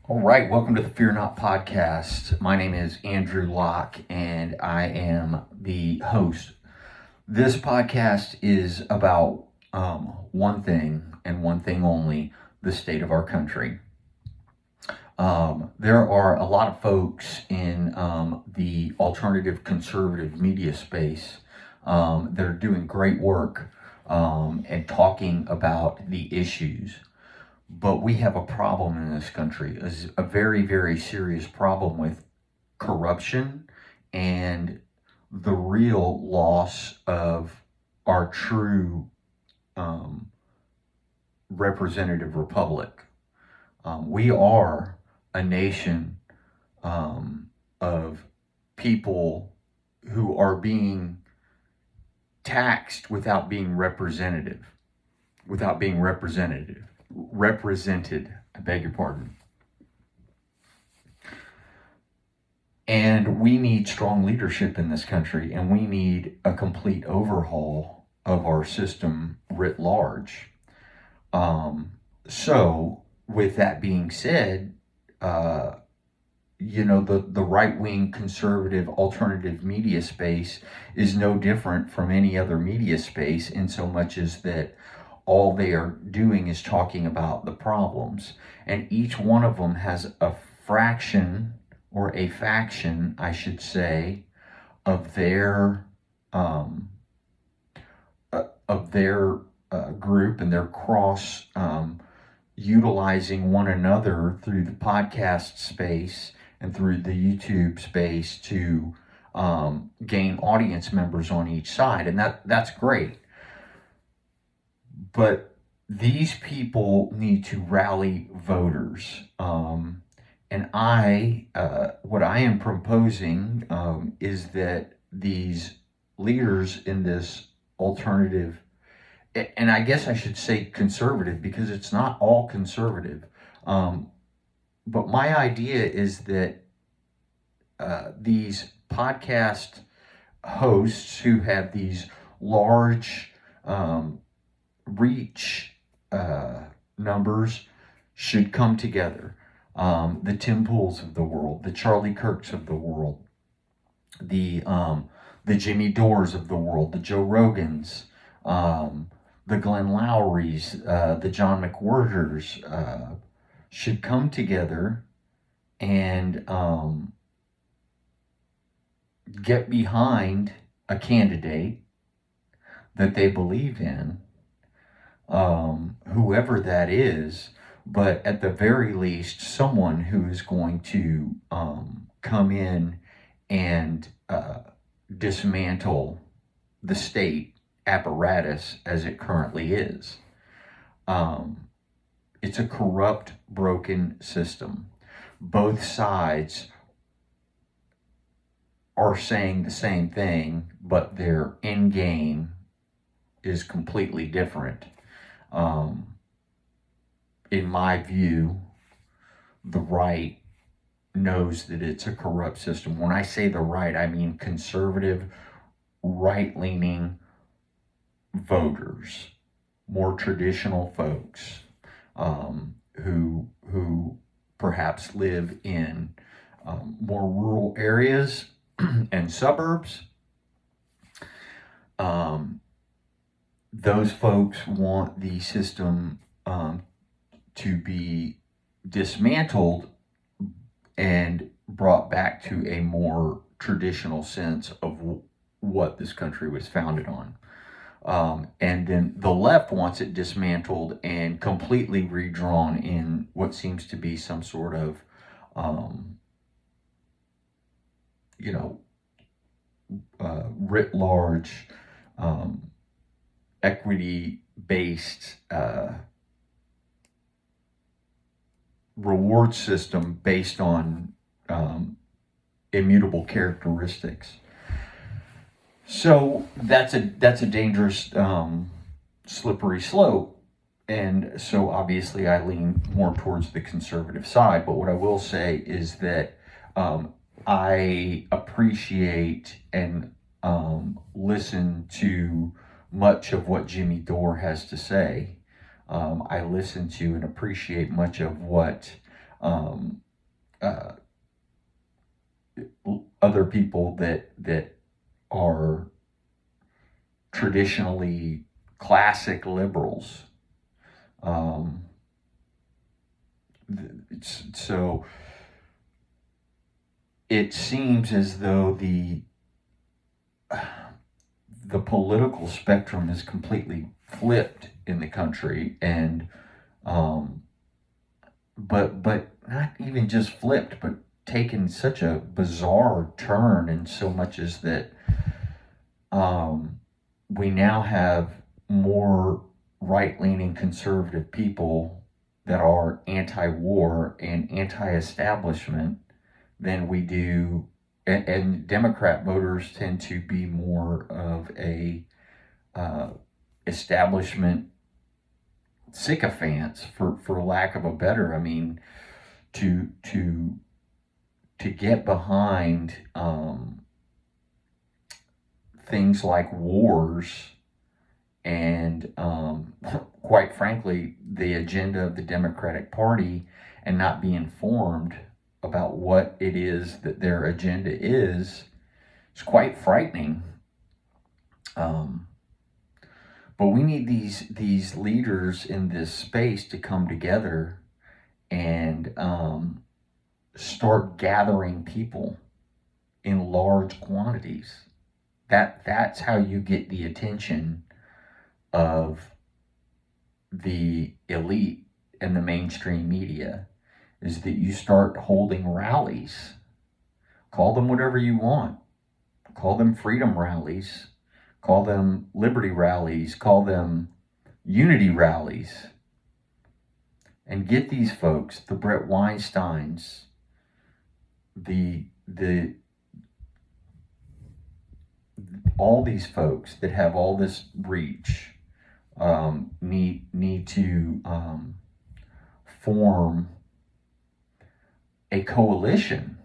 All right, welcome to the Fear-Naught podcast. My name is Andrew Locke, and I am the host. This podcast is about one thing and one thing only: the state of our country. There are a lot of folks in the alternative conservative media space that are doing great work and talking about the issues. But we have a problem in this country, a very, very serious problem with corruption and the real loss of our true um, representative republic. We are a nation of people who are being taxed without being representative, represented, I beg your pardon. And we need strong leadership in this country, and we need a complete overhaul of our system writ large. So, with that being said, the right wing conservative alternative media space is no different from any other media space, in so much as that all they are doing is talking about the problems, and each one of them has a fraction or a faction, I should say, of their group, and they're cross utilizing one another through the podcast space and through the YouTube space to gain audience members on each side, and that's great. But these people need to rally voters. And what I am proposing is that these leaders in this alternative, and I guess I should say conservative, because it's not all conservative. But my idea is that these podcast hosts who have these large reach numbers should come together. The Tim Pools of the world, the Charlie Kirks of the world, the Jimmy Dores of the world, the Joe Rogans, the Glenn Lowrys, the John McWhorters should come together and get behind a candidate that they believe in, whoever that is, but at the very least, someone who is going to come in and dismantle the state apparatus as it currently is. It's a corrupt, broken system. Both sides are saying the same thing, but their end game is completely different. In my view, the right knows that it's a corrupt system. When I say the right, I mean conservative, right-leaning voters, more traditional folks who perhaps live in more rural areas and suburbs. Those folks want the system to be dismantled and brought back to a more traditional sense of what this country was founded on. And then the left wants it dismantled and completely redrawn in what seems to be some sort of, writ large, equity-based reward system based on immutable characteristics. So that's a dangerous, slippery slope, and so obviously I lean more towards the conservative side. But what I will say is that I appreciate and listen to much of what Jimmy Dore has to say. I listen to and appreciate much of what um, uh, other people that are traditionally classic liberals. Um, so it seems as though the political spectrum is completely flipped in the country, and um, but not even just flipped, but taken such a bizarre turn, in so much as that um, we now have more right-leaning conservative people that are anti-war and anti-establishment than we do, and Democrat voters tend to be more of a uh, establishment sycophants, for lack of a better. I mean, to get behind things like wars and quite frankly the agenda of the Democratic Party, and not be informed about what it is that their agenda is quite frightening. Um, but we need these leaders in this space to come together and start gathering people in large quantities. That's how you get the attention of the elite and the mainstream media, is that you start holding rallies. Call them whatever you want. Call them freedom rallies. Call them liberty rallies. Call them unity rallies. And get these folks, the Brett Weinsteins, the all these folks that have all this reach, need to form a coalition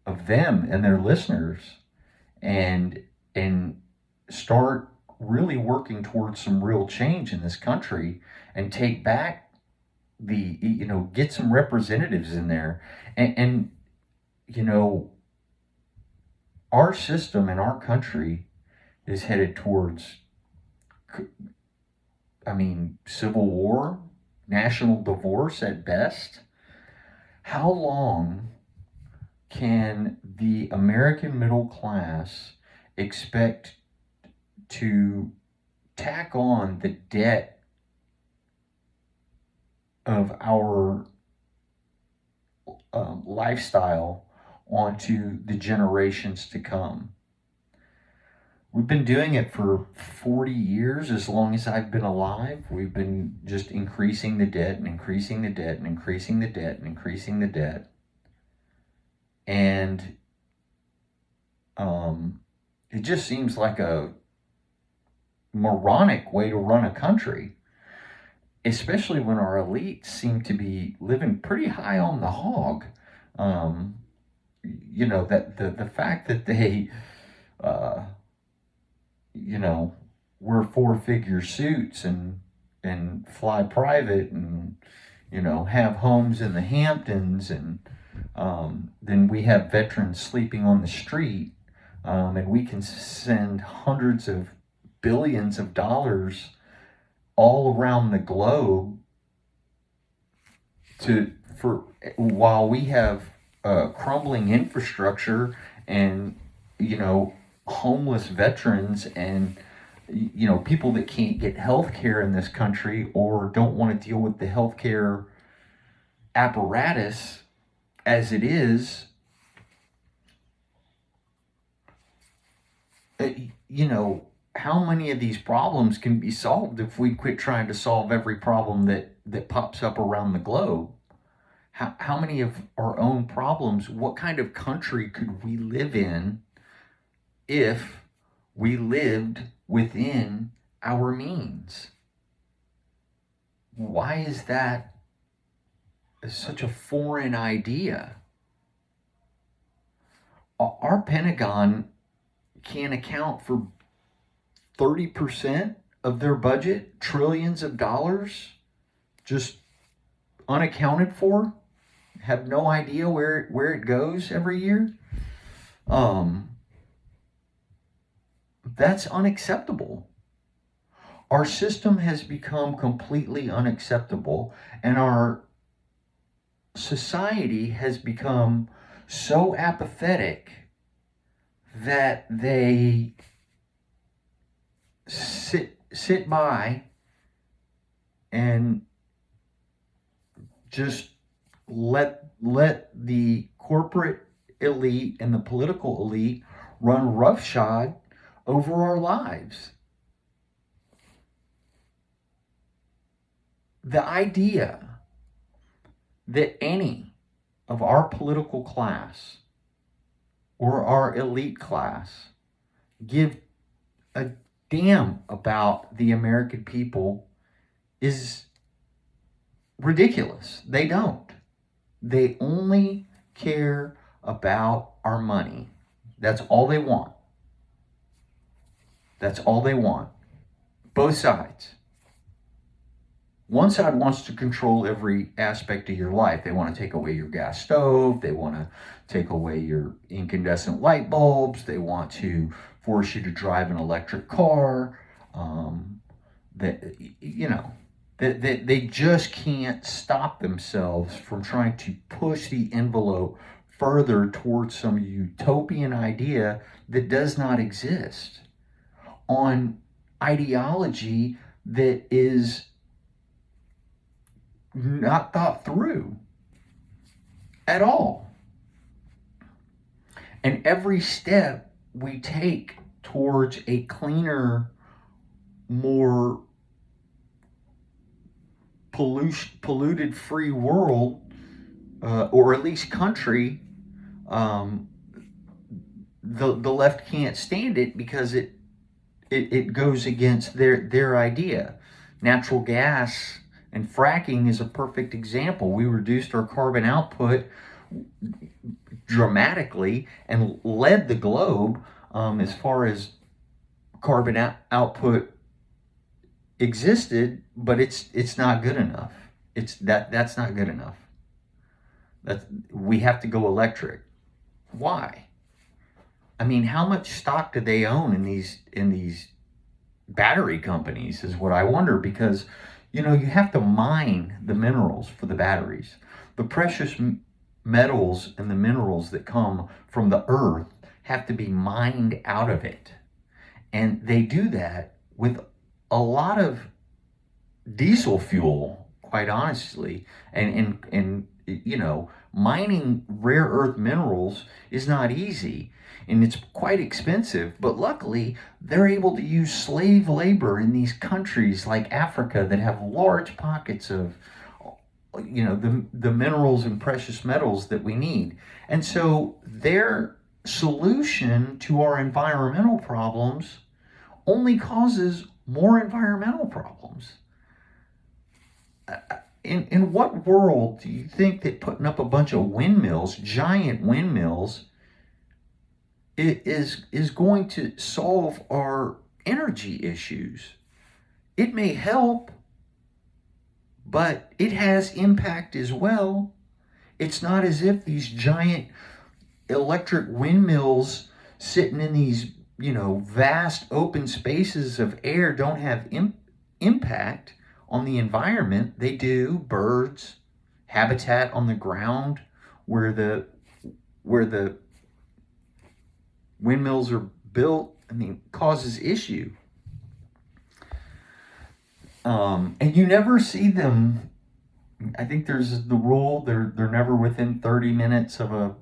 of them and their listeners, and start really working towards some real change in this country, and take back get some representatives in there, and you know our system in our country is headed towards, civil war, national divorce at best. How long can the American middle class expect to tack on the debt of our lifestyle onto the generations to come? We've been doing it for 40 years, as long as I've been alive. We've been just increasing the debt and increasing the debt and increasing the debt and increasing the debt. And it just seems like a moronic way to run a country, especially when our elites seem to be living pretty high on the hog. That the fact that they uh, wear four-figure suits and fly private, and have homes in the Hamptons, and then we have veterans sleeping on the street, and we can send hundreds of billions of dollars all around the globe while we have crumbling infrastructure, and homeless veterans, and people that can't get health care in this country, or don't want to deal with the health care apparatus as it is. How many of these problems can be solved if we quit trying to solve every problem that pops up around the globe? How many of our own problems, what kind of country could we live in if we lived within our means? Why is that such a foreign idea? Our Pentagon can't account for 30% of their budget, trillions of dollars, just unaccounted for. have no idea where it goes every year. Um, that's unacceptable. Our system has become completely unacceptable, and our society has become so apathetic that they sit by and just let the corporate elite and the political elite run roughshod over our lives. The idea that any of our political class or our elite class give a damn about the American people is ridiculous. They don't. They only care about our money. That's all they want. That's all they want. Both sides. One side wants to control every aspect of your life. They want to take away your gas stove. They want to take away your incandescent light bulbs. They want to force you to drive an electric car. That you know, that they just can't stop themselves from trying to push the envelope further towards some utopian idea that does not exist, on ideology that is not thought through at all. And every step we take towards a cleaner, more polluted free world, or at least country, um, the left can't stand it because it goes against their idea. Natural gas and fracking is a perfect example. We reduced our carbon output dramatically and led the globe, as far as carbon output existed, but it's not good enough. That's not good enough. We have to go electric. Why? I mean, how much stock do they own in these battery companies is what I wonder, because you have to mine the minerals for the batteries. The precious metals and the minerals that come from the earth have to be mined out of it. And they do that with a lot of diesel fuel, quite honestly. And mining rare earth minerals is not easy, and it's quite expensive. But luckily, they're able to use slave labor in these countries like Africa that have large pockets of the minerals and precious metals that we need. And so their solution to our environmental problems only causes more environmental problems. In what world do you think that putting up a bunch of windmills, giant windmills, is going to solve our energy issues? It may help, but it has impact as well. It's not as if these giant electric windmills sitting in these vast open spaces of air don't have impact on the environment. They do. Birds, habitat on the ground where the windmills are built, causes issue. And you never see them. I think there's the rule, they're never within 30 minutes of a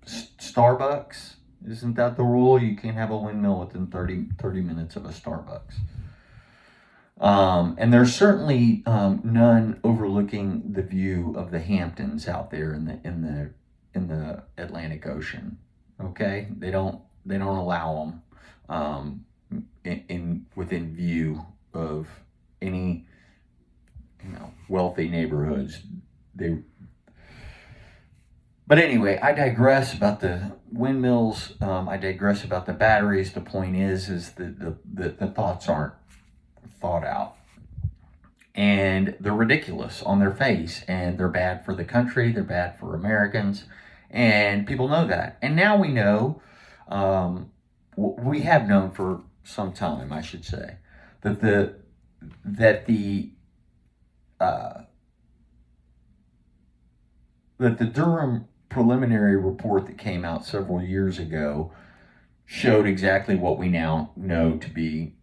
Starbucks. Isn't that the rule? You can't have a windmill within 30 minutes of a Starbucks. And there's certainly none overlooking the view of the Hamptons out there in the Atlantic Ocean. Okay, they don't allow them within view of any wealthy neighborhoods. But anyway, I digress about the windmills. I digress about the batteries. The point is that the thoughts aren't thought out. and they're ridiculous on their face, and they're bad for the country, they're bad for Americans, and people know that. And now we know, we have known for some time, I should say, that the uh, that the Durham preliminary report that came out several years ago showed exactly what we now know to be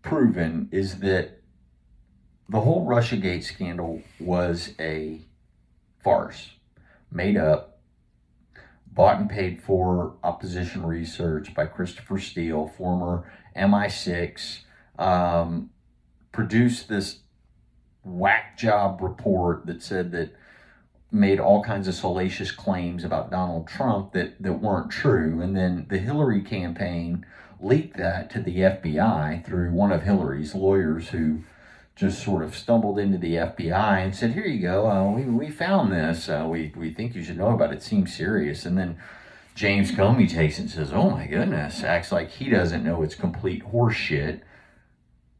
proven, is that the whole Russiagate scandal was a farce, made up, bought and paid for opposition research by Christopher Steele, former MI6, produced this whack job report that said that made all kinds of salacious claims about Donald Trump that weren't true. And then the Hillary campaign leaked that to the FBI through one of Hillary's lawyers, who just sort of stumbled into the FBI and said, here you go, we found this, we think you should know about it, seems serious. And then James Comey takes it and says, oh my goodness, acts like he doesn't know it's complete horseshit.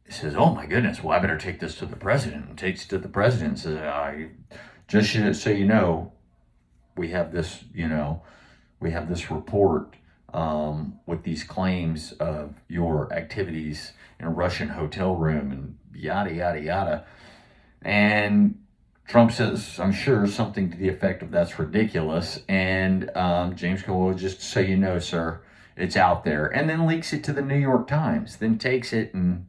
He says, oh my goodness, well, I better take this to the president. And takes it to the president and says, just so you know, we have this, report with these claims of your activities in a Russian hotel room and yada, yada, yada. And Trump says, I'm sure, something to the effect of that's ridiculous. And James Comey, well, just so you know, sir, it's out there. And then leaks it to the New York Times. Then takes it and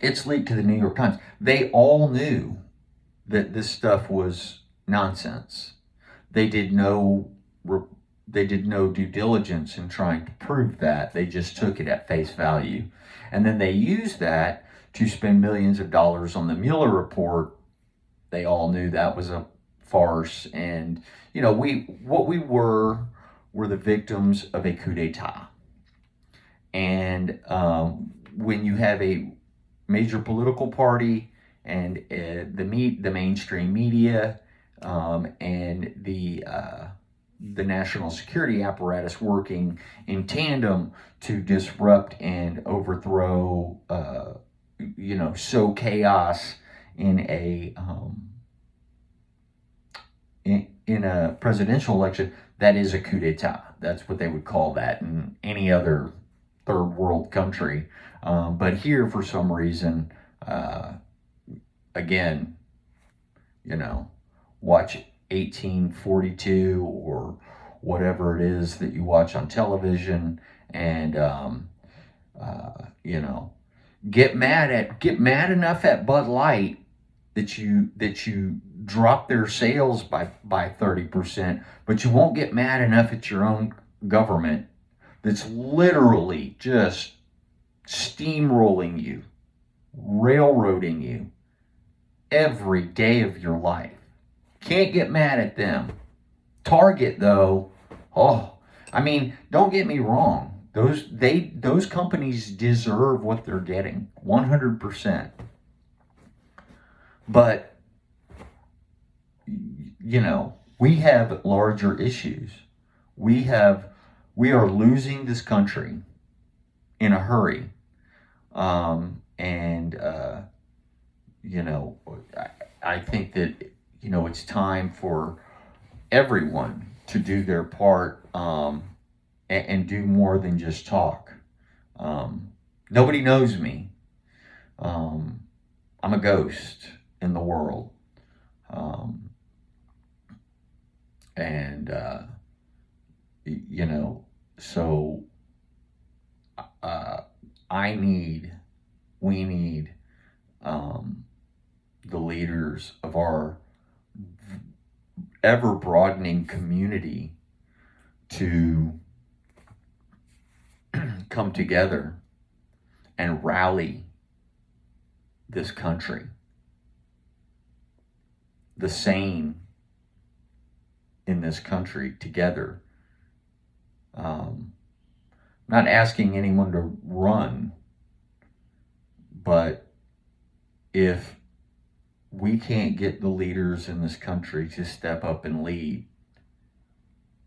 it's leaked to the New York Times. They all knew that this stuff was nonsense. They did no due diligence in trying to prove that. They just took it at face value. And then they used that to spend millions of dollars on the Mueller report. They all knew that was a farce. And, we were the victims of a coup d'etat. And when you have a major political party and the mainstream media and the national security apparatus working in tandem to disrupt and overthrow, sow chaos in a presidential election, that is a coup d'etat. That's what they would call that in any other third world country. But here, for some reason, again, watch 1842 or whatever it is that you watch on television, and get mad enough at Bud Light that you drop their sales by 30%, but you won't get mad enough at your own government that's literally just steamrolling you, railroading you every day of your life. Can't get mad at them. Target, though, don't get me wrong. Those companies deserve what they're getting, 100%. But, we have larger issues. We are losing this country in a hurry. I think that, it's time for everyone to do their part and do more than just talk. Nobody knows me. I'm a ghost in the world. So we need the leaders of our ever broadening community to come together and rally this country. The sane in this country together. Not asking anyone to run, but if we can't get the leaders in this country to step up and lead,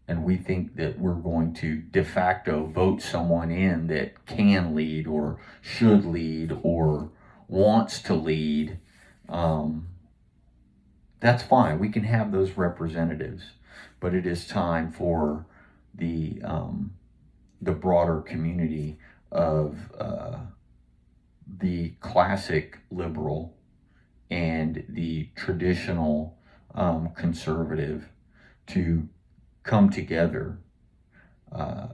and we think that we're going to de facto vote someone in that can lead or should lead or wants to lead, Um, that's fine. We can have those representatives, but it is time for the broader community of the classic liberal and the traditional conservative to come together uh,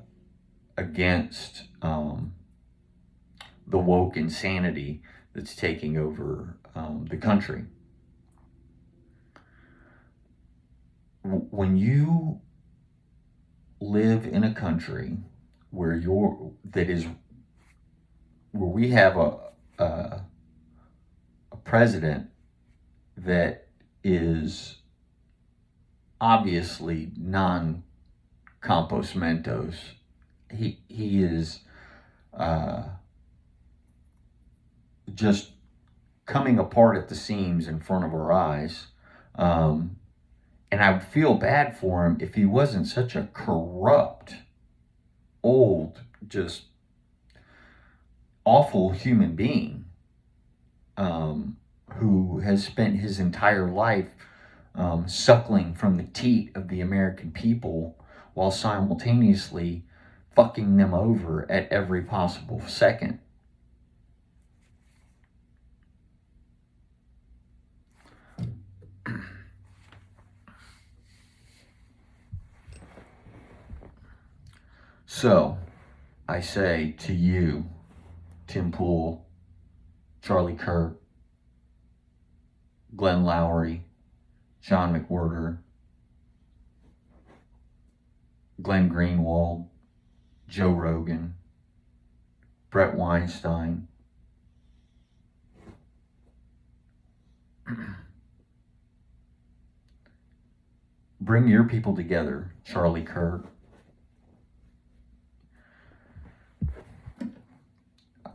against the woke insanity that's taking over the country. When you live in a country where you're that is where we have a president that is obviously non compos mentos. He is uh, just coming apart at the seams in front of our eyes. Um, and I would feel bad for him if he wasn't such a corrupt, old, just awful human being um, who has spent his entire life suckling from the teat of the American people while simultaneously fucking them over at every possible second. So, I say to you, Tim Pool, Charlie Kirk, Glenn Lowry, John McWhorter, Glenn Greenwald, Joe Rogan, Brett Weinstein, bring your people together, Charlie Kirk.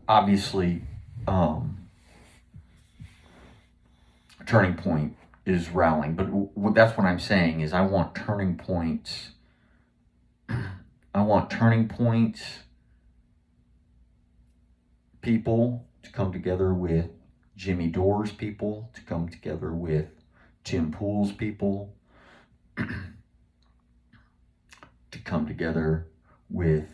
Obviously, Turning Point is rallying, but that's what I'm saying is I want turning points. I want Turning Points people to come together with Jimmy Dore's people, to come together with Tim Pool's people, to come together with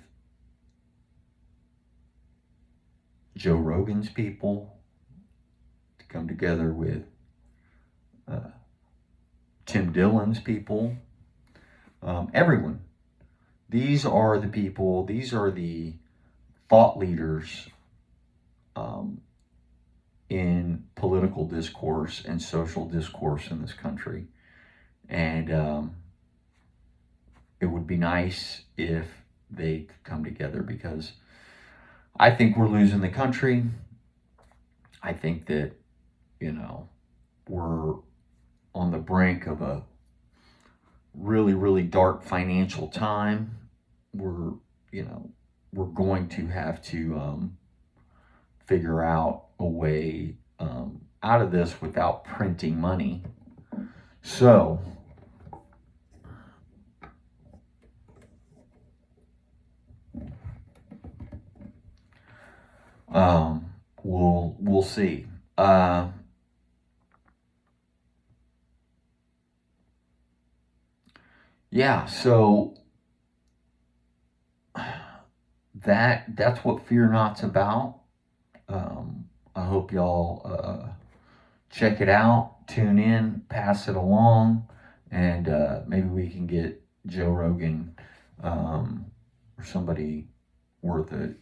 Joe Rogan's people, to come together with Tim Dillon's people, everyone. These are the people, these are the thought leaders in political discourse and social discourse in this country. And it would be nice if they could come together because I think we're losing the country. I think that, we're on the brink of a really, really dark financial time. We're, we're going to have to figure out a way out of this without printing money. So, we'll see. Yeah, so that's what Fear-Naught's about. I hope y'all check it out, tune in, pass it along, and maybe we can get Joe Rogan or somebody worth it